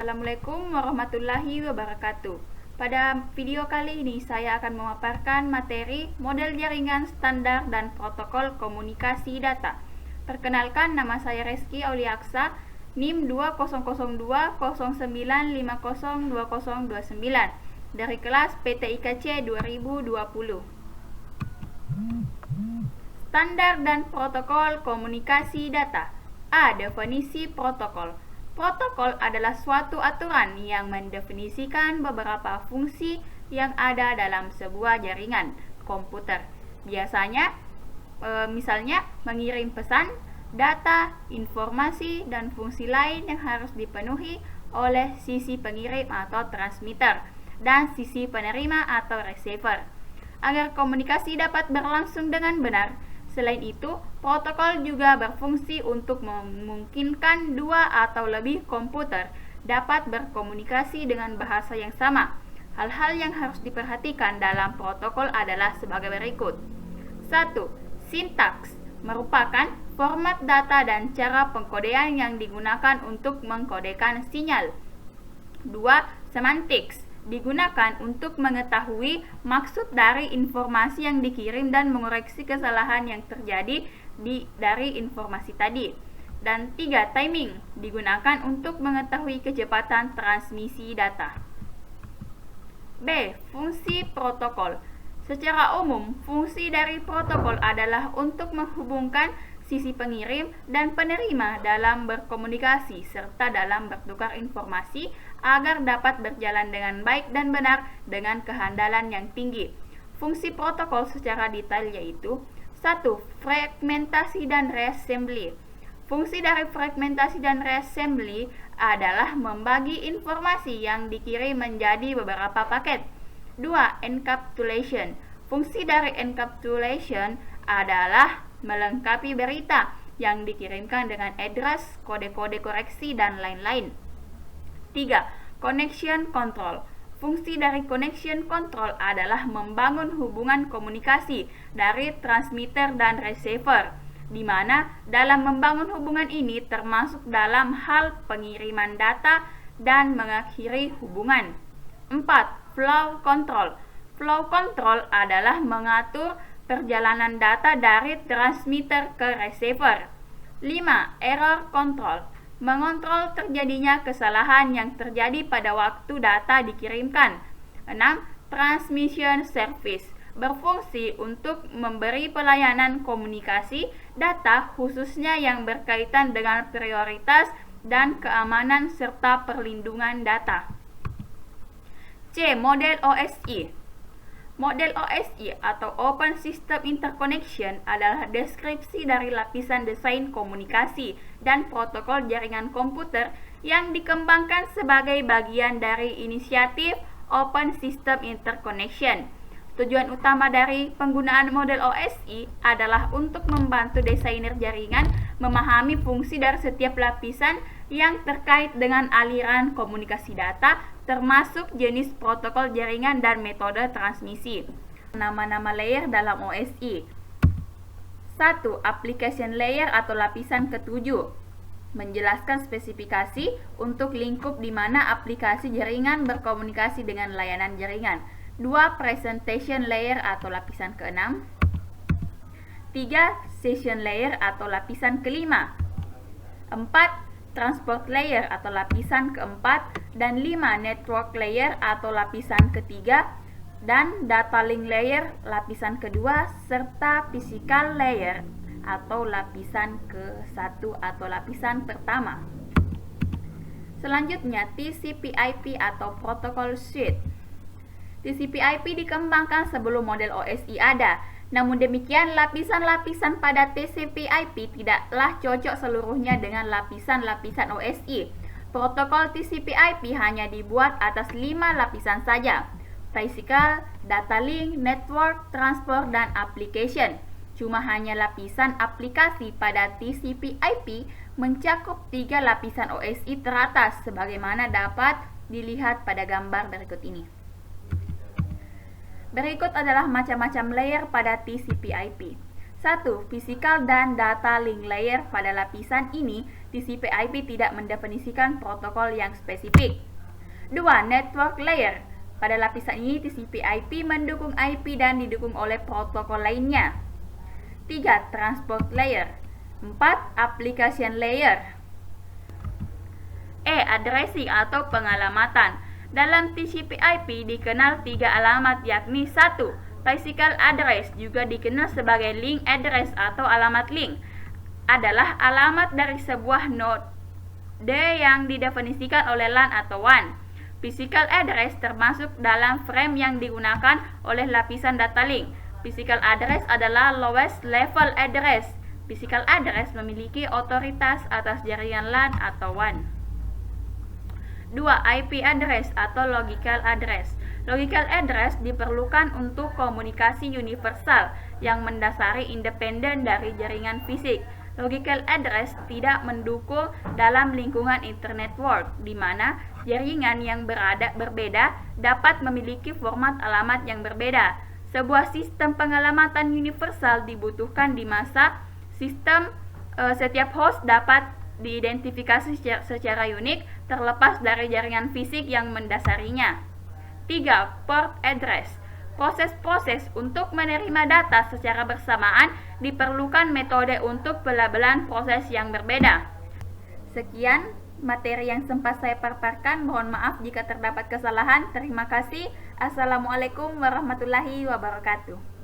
Assalamualaikum warahmatullahi wabarakatuh. Pada video kali ini saya akan memaparkan materi model jaringan standar dan protokol komunikasi data. Perkenalkan, nama saya Reski Auliaksa, NIM 200209502029 dari kelas PTIKC 2020. Standar dan protokol komunikasi data. A. Definisi protokol. Protokol adalah suatu aturan yang mendefinisikan beberapa fungsi yang ada dalam sebuah jaringan komputer. Biasanya, misalnya mengirim pesan, data, informasi, dan fungsi lain yang harus dipenuhi oleh sisi pengirim atau transmitter dan sisi penerima atau receiver agar komunikasi dapat berlangsung dengan benar. Selain itu, protokol juga berfungsi untuk memungkinkan dua atau lebih komputer dapat berkomunikasi dengan bahasa yang sama. Hal-hal yang harus diperhatikan dalam protokol adalah sebagai berikut. 1. Sintaks merupakan format data dan cara pengkodean yang digunakan untuk mengkodekan sinyal. 2. Semantics digunakan untuk mengetahui maksud dari informasi yang dikirim dan mengoreksi kesalahan yang terjadi dari informasi tadi. Dan 3. Timing digunakan untuk mengetahui kecepatan transmisi data. B. Fungsi protokol. Secara umum, fungsi dari protokol adalah untuk menghubungkan sisi pengirim dan penerima dalam berkomunikasi serta dalam bertukar informasi agar dapat berjalan dengan baik dan benar dengan kehandalan yang tinggi. Fungsi protokol secara detail yaitu 1. Fragmentasi dan reassembly. Fungsi dari fragmentasi dan reassembly adalah membagi informasi yang dikirim menjadi beberapa paket. 2. Encapsulation. Fungsi dari encapsulation adalah melengkapi berita yang dikirimkan dengan address, kode-kode koreksi, dan lain-lain. 3. Connection control. Fungsi dari connection control adalah membangun hubungan komunikasi dari transmitter dan receiver, di mana dalam membangun hubungan ini termasuk dalam hal pengiriman data dan mengakhiri hubungan. 4. Flow control. Flow control adalah mengatur perjalanan data dari transmitter ke receiver. 5. Error control. Mengontrol terjadinya kesalahan yang terjadi pada waktu data dikirimkan. 6. Transmission service. Berfungsi untuk memberi pelayanan komunikasi data khususnya yang berkaitan dengan prioritas dan keamanan serta perlindungan data. C. Model OSI. Model OSI atau Open System Interconnection adalah deskripsi dari lapisan desain komunikasi dan protokol jaringan komputer yang dikembangkan sebagai bagian dari inisiatif Open System Interconnection. Tujuan utama dari penggunaan model OSI adalah untuk membantu desainer jaringan memahami fungsi dari setiap lapisan yang terkait dengan aliran komunikasi data, termasuk jenis protokol jaringan dan metode transmisi. Nama-nama layer dalam OSI. 1. Application layer atau lapisan ketujuh. Menjelaskan spesifikasi untuk lingkup di mana aplikasi jaringan berkomunikasi dengan layanan jaringan. 2. Presentation layer atau lapisan ke-6. 3. Session layer atau lapisan ke-5. 4. Transport layer atau lapisan keempat, dan 5. Network layer atau lapisan ketiga, dan data link layer lapisan kedua, serta physical layer atau lapisan ke-1 atau lapisan pertama. Selanjutnya, TCP/IP atau protocol suite. TCP/IP dikembangkan sebelum model OSI ada. Namun demikian, lapisan-lapisan pada TCP/IP tidaklah cocok seluruhnya dengan lapisan-lapisan OSI. Protokol TCP/IP hanya dibuat atas 5 lapisan saja: physical, data link, network, transport, dan application. Cuma hanya lapisan aplikasi pada TCP/IP mencakup 3 lapisan OSI teratas sebagaimana dapat dilihat pada gambar berikut ini. Berikut adalah macam-macam layer pada TCP/IP. 1. Physical dan data link layer. Pada lapisan ini, TCP/IP tidak mendefinisikan protokol yang spesifik. 2. Network layer. Pada lapisan ini, TCP/IP mendukung IP dan didukung oleh protokol lainnya. 3. Transport layer. 4. Application layer. Addressing atau pengalamatan. Dalam TCP/IP dikenal 3 alamat, yakni 1. Physical address, juga dikenal sebagai link address atau alamat link, adalah alamat dari sebuah node yang didefinisikan oleh LAN atau WAN. Physical address termasuk dalam frame yang digunakan oleh lapisan data link. Physical address adalah lowest level address. Physical address memiliki otoritas atas jaringan LAN atau WAN. 2. IP address atau logical address. Logical address diperlukan untuk komunikasi universal yang mendasari independen dari jaringan fisik. Logical address tidak mendukung dalam lingkungan internet network, di mana jaringan yang berbeda dapat memiliki format alamat yang berbeda. Sebuah sistem pengalamatan universal dibutuhkan di masa sistem setiap host dapat diidentifikasi secara unik terlepas dari jaringan fisik yang mendasarinya. 3. Port address. Proses-proses untuk menerima data secara bersamaan diperlukan metode untuk pelabelan proses yang berbeda. Sekian materi yang sempat saya paparkan. Mohon maaf jika terdapat kesalahan. Terima kasih. Assalamualaikum warahmatullahi wabarakatuh.